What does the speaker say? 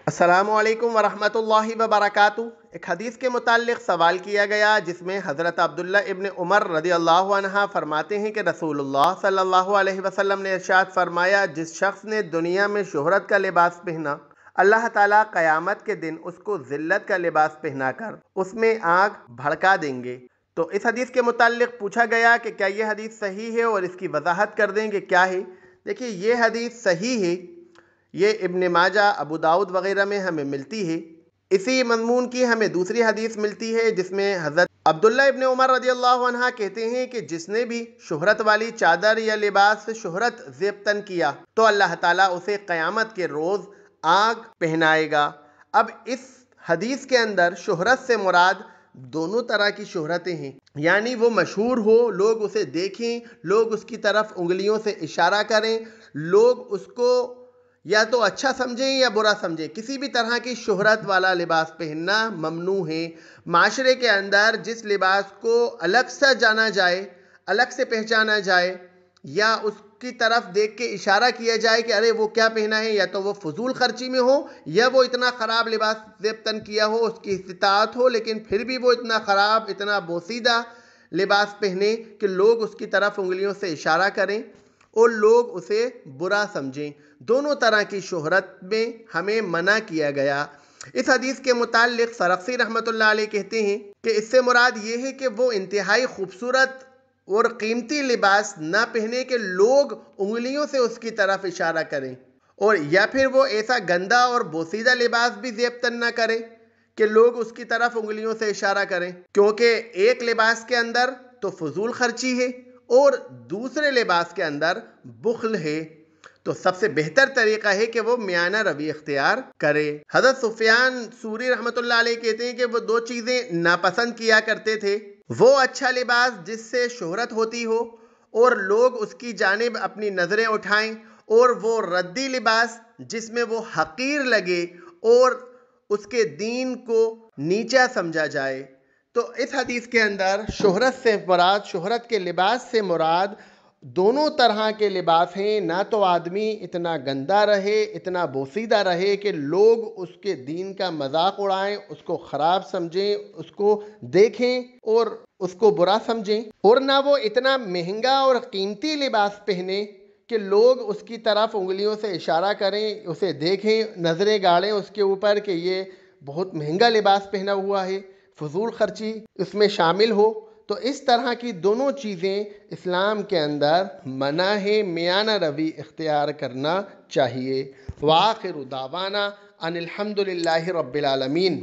السلام علیکم ورحمۃ اللہ وبرکاتہ۔ ایک حدیث کے متعلق سوال کیا گیا جس میں حضرت عبداللہ ابن عمر رضی اللہ عنہ فرماتے ہیں کہ رسول اللہ صلی اللہ علیہ وسلم نے ارشاد فرمایا، جس شخص نے دنیا میں شہرت کا لباس پہنا، اللہ تعالیٰ قیامت کے دن اس کو ذلت کا لباس پہنا کر اس میں آگ بھڑکا دیں گے۔ تو اس حدیث کے متعلق پوچھا گیا کہ کیا یہ حدیث صحیح ہے اور اس کی وضاحت کر دیں کہ کیا ہے۔ دیکھیے، یہ حدیث صحیح ہے، یہ ابن ماجہ، ابو داؤد وغیرہ میں ہمیں ملتی ہے۔ اسی مضمون کی ہمیں دوسری حدیث ملتی ہے جس میں حضرت عبداللہ ابن عمر رضی اللہ عنہ کہتے ہیں کہ جس نے بھی شہرت والی چادر یا لباس سے شہرت زیب تن کیا تو اللہ تعالیٰ اسے قیامت کے روز آگ پہنائے گا۔ اب اس حدیث کے اندر شہرت سے مراد دونوں طرح کی شہرتیں ہیں، یعنی وہ مشہور ہو، لوگ اسے دیکھیں، لوگ اس کی طرف انگلیوں سے اشارہ کریں، لوگ اس کو یا تو اچھا سمجھیں یا برا سمجھیں، کسی بھی طرح کی شہرت والا لباس پہننا ممنوع ہے۔ معاشرے کے اندر جس لباس کو الگ سے جانا جائے، الگ سے پہچانا جائے، یا اس کی طرف دیکھ کے اشارہ کیا جائے کہ ارے وہ کیا پہنا ہے، یا تو وہ فضول خرچی میں ہو یا وہ اتنا خراب لباس زیب تن کیا ہو، اس کی استطاعت ہو لیکن پھر بھی وہ اتنا خراب، اتنا بوسیدہ لباس پہنے کہ لوگ اس کی طرف انگلیوں سے اشارہ کریں اور لوگ اسے برا سمجھیں، دونوں طرح کی شہرت میں ہمیں منع کیا گیا۔ اس حدیث کے متعلق سرخسی رحمۃ اللہ علیہ کہتے ہیں کہ اس سے مراد یہ ہے کہ وہ انتہائی خوبصورت اور قیمتی لباس نہ پہنے کہ لوگ انگلیوں سے اس کی طرف اشارہ کریں، اور یا پھر وہ ایسا گندا اور بوسیدہ لباس بھی زیب تن نہ کرے کہ لوگ اس کی طرف انگلیوں سے اشارہ کریں، کیونکہ ایک لباس کے اندر تو فضول خرچی ہے اور دوسرے لباس کے اندر بخل ہے۔ تو سب سے بہتر طریقہ ہے کہ وہ میانہ روی اختیار کرے۔ حضرت سفیان ثوری رحمۃ اللہ علیہ کہتے ہیں کہ وہ دو چیزیں ناپسند کیا کرتے تھے، وہ اچھا لباس جس سے شہرت ہوتی ہو اور لوگ اس کی جانب اپنی نظریں اٹھائیں، اور وہ ردی لباس جس میں وہ حقیر لگے اور اس کے دین کو نیچا سمجھا جائے۔ تو اس حدیث کے اندر شہرت سے مراد، شہرت کے لباس سے مراد دونوں طرح کے لباس ہیں، نہ تو آدمی اتنا گندا رہے، اتنا بوسیدہ رہے کہ لوگ اس کے دین کا مذاق اڑائیں، اس کو خراب سمجھیں، اس کو دیکھیں اور اس کو برا سمجھیں، اور نہ وہ اتنا مہنگا اور قیمتی لباس پہنے کہ لوگ اس کی طرف انگلیوں سے اشارہ کریں، اسے دیکھیں، نظریں گاڑیں اس کے اوپر کہ یہ بہت مہنگا لباس پہنا ہوا ہے، فضول خرچی اس میں شامل ہو۔ تو اس طرح کی دونوں چیزیں اسلام کے اندر منع ہے، میانہ روی اختیار کرنا چاہیے۔ وآخر دعوانا ان الحمد للہ رب العالمین۔